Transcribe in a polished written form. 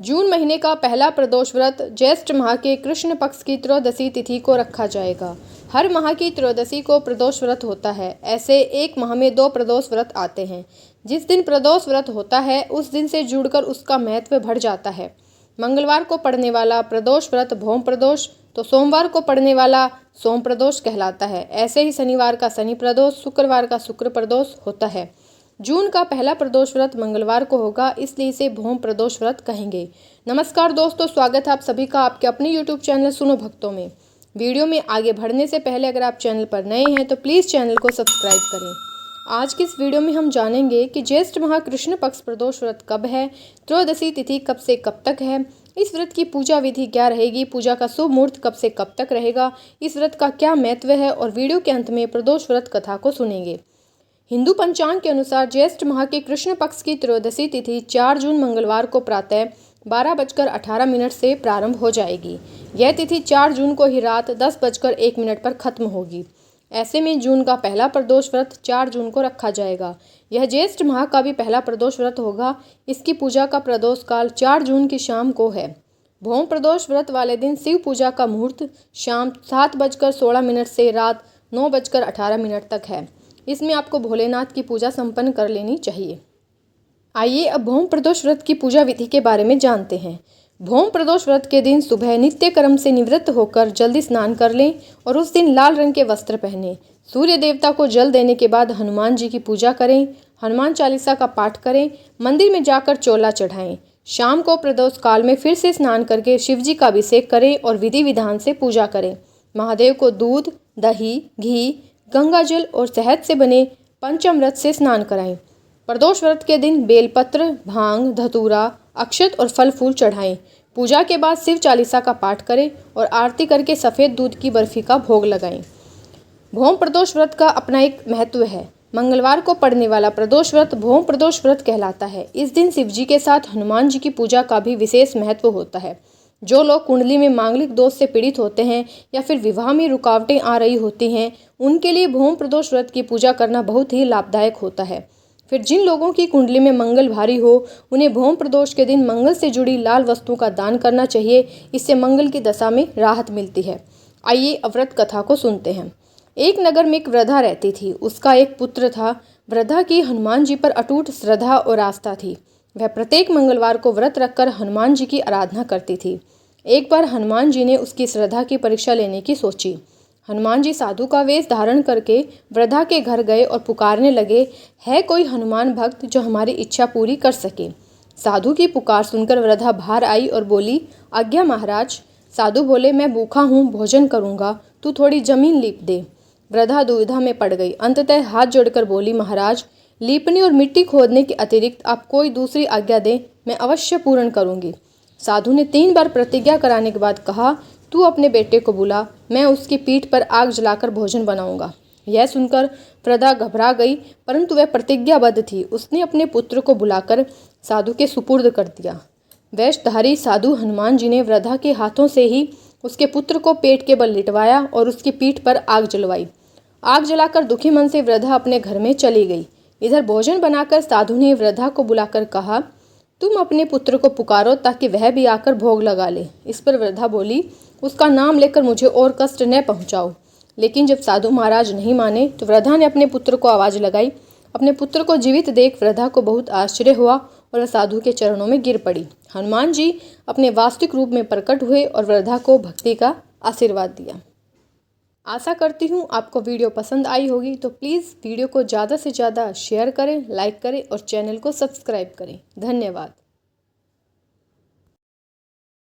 जून महीने का पहला प्रदोष व्रत ज्येष्ठ माह के कृष्ण पक्ष की त्रयोदशी तिथि को रखा जाएगा। हर माह की त्रयोदशी को प्रदोष व्रत होता है। ऐसे एक माह में 2 प्रदोष व्रत आते हैं। जिस दिन प्रदोष व्रत होता है उस दिन से जुड़कर उसका महत्व बढ़ जाता है। मंगलवार को पड़ने वाला प्रदोष व्रत भौम प्रदोष तो सोमवार को पड़ने वाला सोम प्रदोष कहलाता है। ऐसे ही शनिवार का शनि प्रदोष, शुक्रवार का शुक्र प्रदोष होता है। जून का पहला प्रदोष व्रत मंगलवार को होगा, इसलिए इसे भौम प्रदोष व्रत कहेंगे। नमस्कार दोस्तों, स्वागत है आप सभी का आपके अपने YouTube चैनल सुनो भक्तों में। वीडियो में आगे बढ़ने से पहले अगर आप चैनल पर नए हैं तो प्लीज़ चैनल को सब्सक्राइब करें। आज की इस वीडियो में हम जानेंगे कि ज्येष्ठ माह कृष्ण पक्ष प्रदोष व्रत कब है, त्रयोदशी तिथि कब से कब तक है, इस व्रत की पूजा विधि क्या रहेगी, पूजा का शुभ मुहूर्त कब से कब तक रहेगा, इस व्रत का क्या महत्व है और वीडियो के अंत में प्रदोष व्रत कथा को सुनेंगे। हिंदू पंचांग के अनुसार ज्येष्ठ माह के कृष्ण पक्ष की त्रयोदशी तिथि 4 जून मंगलवार को प्रातः 12:18 से प्रारंभ हो जाएगी। यह तिथि 4 जून को ही रात 10:01 पर खत्म होगी। ऐसे में जून का पहला प्रदोष व्रत 4 जून को रखा जाएगा। यह ज्येष्ठ माह का भी पहला प्रदोष व्रत होगा। इसकी पूजा का प्रदोष काल 4 जून की शाम को है। भौम प्रदोष व्रत वाले दिन शिव पूजा का मुहूर्त शाम 7:16 से रात 9:18 तक है। इसमें आपको भोलेनाथ की पूजा संपन्न कर लेनी चाहिए। आइए अब भौम प्रदोष व्रत की पूजा विधि के बारे में जानते हैं। भौम प्रदोष व्रत के दिन सुबह नित्य कर्म से निवृत्त होकर जल्दी स्नान कर लें और उस दिन लाल रंग के वस्त्र पहनें। सूर्य देवता को जल देने के बाद हनुमान जी की पूजा करें, हनुमान चालीसा का पाठ करें, मंदिर में जाकर चोला चढ़ाएं। शाम को प्रदोष काल में फिर से स्नान करके शिव जी का अभिषेक करें और विधि विधान से पूजा करें। महादेव को दूध, दही, घी, गंगा जल और शहद से बने पंचामृत से स्नान कराएं। प्रदोष व्रत के दिन बेलपत्र, भांग, धतूरा, अक्षत और फल फूल चढ़ाएं। पूजा के बाद शिव चालीसा का पाठ करें और आरती करके सफ़ेद दूध की बर्फी का भोग लगाएं। भौम प्रदोष व्रत का अपना एक महत्व है। मंगलवार को पड़ने वाला प्रदोष व्रत भौम प्रदोष व्रत कहलाता है। इस दिन शिव जी के साथ हनुमान जी की पूजा का भी विशेष महत्व होता है। जो लोग कुंडली में मांगलिक दोष से पीड़ित होते हैं या फिर विवाह में रुकावटें आ रही होती हैं, उनके लिए भौम प्रदोष व्रत की पूजा करना बहुत ही लाभदायक होता है। फिर जिन लोगों की कुंडली में मंगल भारी हो, उन्हें भौम प्रदोष के दिन मंगल से जुड़ी लाल वस्तुओं का दान करना चाहिए। इससे मंगल की दशा में राहत मिलती है। आइए अब व्रत कथा को सुनते हैं। एक नगर में एक वृद्धा रहती थी। उसका एक पुत्र था। वृद्धा की हनुमान जी पर अटूट श्रद्धा और आस्था थी। वह प्रत्येक मंगलवार को व्रत रखकर हनुमान जी की आराधना करती थी। एक बार हनुमान जी ने उसकी श्रद्धा की परीक्षा लेने की सोची। हनुमान जी साधु का वेश धारण करके वृद्धा के घर गए और पुकारने लगे, है कोई हनुमान भक्त जो हमारी इच्छा पूरी कर सके। साधु की पुकार सुनकर वृद्धा बाहर आई और बोली, आज्ञा महाराज। साधु बोले, मैं भूखा हूँ, भोजन करूँगा, तू थोड़ी जमीन लीप दे। वृद्धा दुविधा में पड़ गई। अंततः हाथ जोड़कर बोली, महाराज, लीपने और मिट्टी खोदने के अतिरिक्त आप कोई दूसरी आज्ञा दें, मैं अवश्य पूर्ण करूँगी। साधु ने 3 बार प्रतिज्ञा कराने के बाद कहा, तू अपने बेटे को बुला, मैं उसकी पीठ पर आग जलाकर भोजन बनाऊंगा। यह सुनकर वृद्धा घबरा गई, परंतु वह प्रतिज्ञाबद्ध थी। उसने अपने पुत्र को बुलाकर साधु के सुपुर्द कर दिया। वेशधारी साधु हनुमान जी ने वृद्धा के हाथों से ही उसके पुत्र को पेट के बल लिटवाया और उसकी पीठ पर आग जलवाई। आग जलाकर दुखी मन से वृद्धा अपने घर में चली गई। इधर भोजन बनाकर साधु ने वृद्धा को बुलाकर कहा, तुम अपने पुत्र को पुकारो ताकि वह भी आकर भोग लगा ले। इस पर वृद्धा बोली, उसका नाम लेकर मुझे और कष्ट न पहुंचाओ। लेकिन जब साधु महाराज नहीं माने तो वृद्धा ने अपने पुत्र को आवाज़ लगाई। अपने पुत्र को जीवित देख वृद्धा को बहुत आश्चर्य हुआ और वह साधु के चरणों में गिर पड़ी। हनुमान जी अपने वास्तविक रूप में प्रकट हुए और वृद्धा को भक्ति का आशीर्वाद दिया। आशा करती हूँ आपको वीडियो पसंद आई होगी, तो प्लीज़ वीडियो को ज़्यादा से ज़्यादा शेयर करें, लाइक करें और चैनल को सब्सक्राइब करें। धन्यवाद।